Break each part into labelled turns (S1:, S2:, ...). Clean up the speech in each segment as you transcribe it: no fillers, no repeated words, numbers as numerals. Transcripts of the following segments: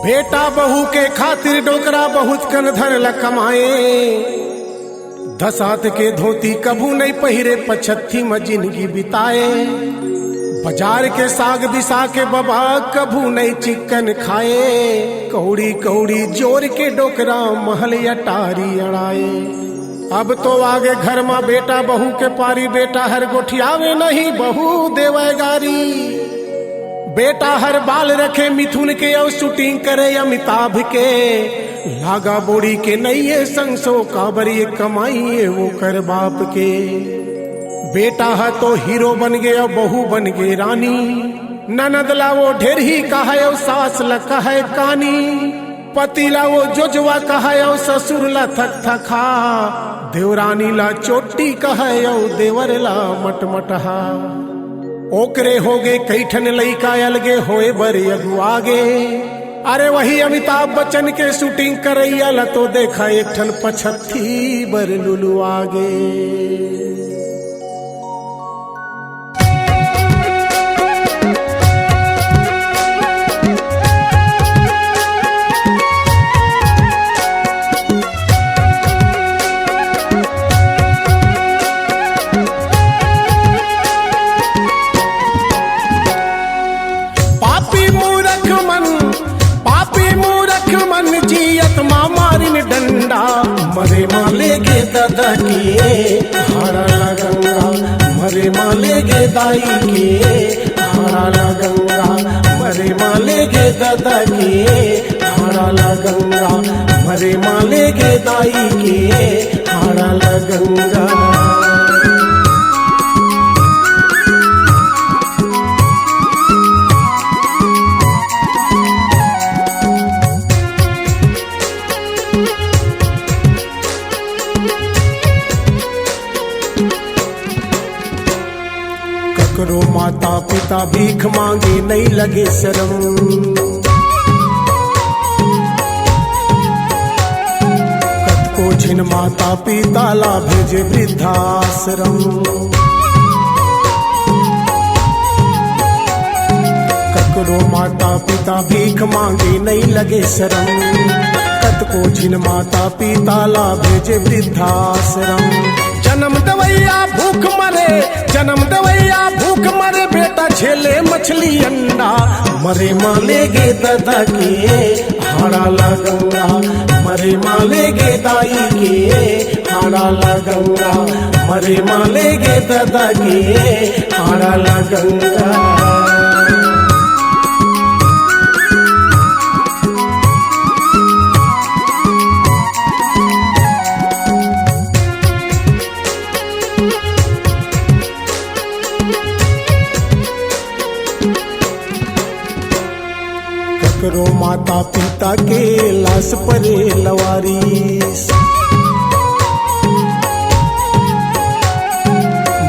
S1: बेटा बहू के खातिर डोकरा बहुत कन धर ल कमाए। 10 हाथ के धोती कभू नहीं पहिरे, 85 में जिंदगी बिताए। बाजार के साग बिसा के बाबा कभू नहीं चिकन खाए। कौड़ी कौड़ी जोर के डोकरा महल अटारी अड़ाए। अब तो आगे घर में बेटा बहू के पारी, बेटा हर गोठियावे नहीं बहू देवे गारी। बेटा हर बाल रखे मिथुन के और शूटिंग करे अमिताभ के। लागा बोड़ी के नैये संसो काबरी कमाइए वो कर बाप के। बेटा है तो हीरो बन गए और बहू बन गए रानी। ननदला वो ढेर ही कहा और सास ला कहे कानी। पतिला वो जोजवा कहे और ससुर ला थक थका। देवरानी ला चोटी कहे और देवर ला मटमटहा। ओकरे हो गए कैठन लइका अलगे होए बर अगु आगे। अरे वही अमिताभ बच्चन के शूटिंग करैया ला तो देखा एक ठन 85 बर लुलु आगे। जियत मामारिन डंडा मरे माले गे दादा के हारा लगंगा। मरे माले गे दाई के हारा लगंगा। मरे माले गे दादा के हारा लगंगा। मरे माले गे दाई के हारा लगंगा। करो माता पिता भीख मांगे नहीं लगे शर्म। कत को जिन माता पिता ला भेजे वृद्धाश्रम। ककरो माता पिता भीख मांगे नहीं लगे शर्म। कत को जिन माता पिता ला भेजे वृद्धाश्रम। जन्म दवैया भूख मरे, जन्म दवैया भूख मरे, बेटा झेले मछली अंडा। मरे माले गे दादा के हाड़ा लगंगा। मरे माले गे दाई के हाड़ा लगंगा। मरे माले गे दादा के हाड़ा लगंगा। करो माता पिता के लाश परे लवारिस।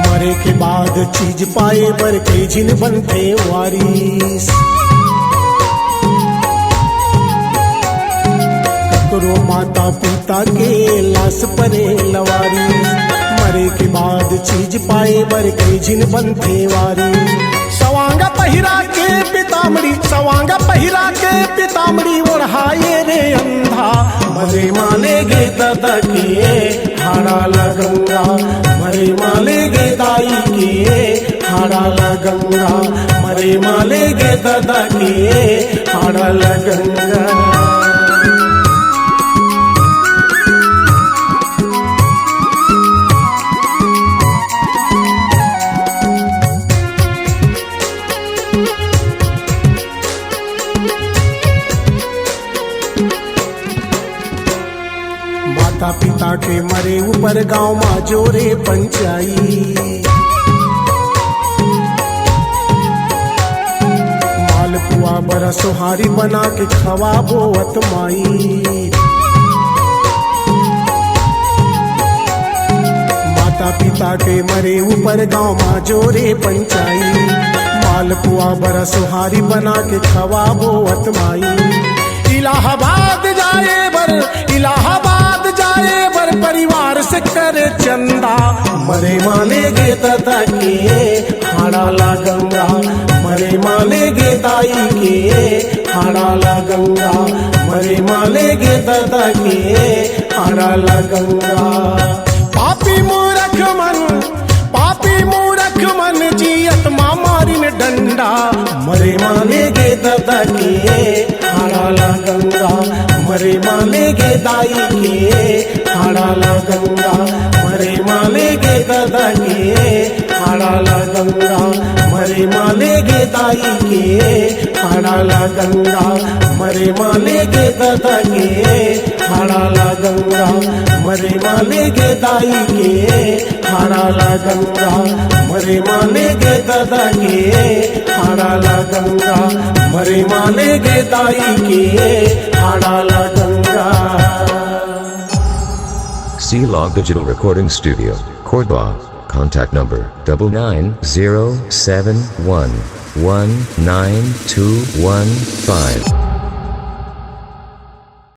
S1: मरे के बाद चीज पाए बर के जिन बनते वारिस। करो माता पिता के लाश परे लवारिस। मरे के बाद चीज पाए बर के जिन बनते वारिस। सवांगा पहिरा के पितामड़ी, सवांगा पहिरा के पितामड़ी ओढ़ाए रे अंधा। मरे माले गे दादा के हाड़ा लगंगा। मरे माले गे दाई के हाड़ा लगंगा। मरे माले गे दादा के हाड़ा लगंगा। माता पिता के मरे ऊपर गांव माँ जोरे पंचाई। मालपुआ बड़ा सोहारी बना के खवाबो अतमाई। माता पिता के मरे ऊपर गांव माँ जोरे पंचाई। मालपुआ बड़ा सोहारी बना के खवाबो अतमाई। इलाहाबाद जाए बर, इलाहाबाद जाए बर परिवार से करे चंदा। मरे माले गे दादा के हाड़ा लगंगा। मरे माले गे दाई के हाड़ाला गंगा, मरे माले गे दादा के हाड़ाला गंगा। पापी मूरख मन जियत मामारिन डंडा, मरे माले गे दादा के हाड़ाला गंगा, मरे माले गे दाई के हाड़ाला गंगा, मरे माले गे दादा के हाड़ाला गंगा, मरे माले गे दाई के हाड़ाला गंगा, मरे माले गे दादा के हाड़ाला गंगा, मरे माले गे दाई के हाड़ाला गंगा, मरे माले गे दादा के हाड़ाला गंगा, मरे माले गे दाई के हाड़ाला Ganga.
S2: C-Log Digital Recording Studio, Cordoba. Contact number 9907119215.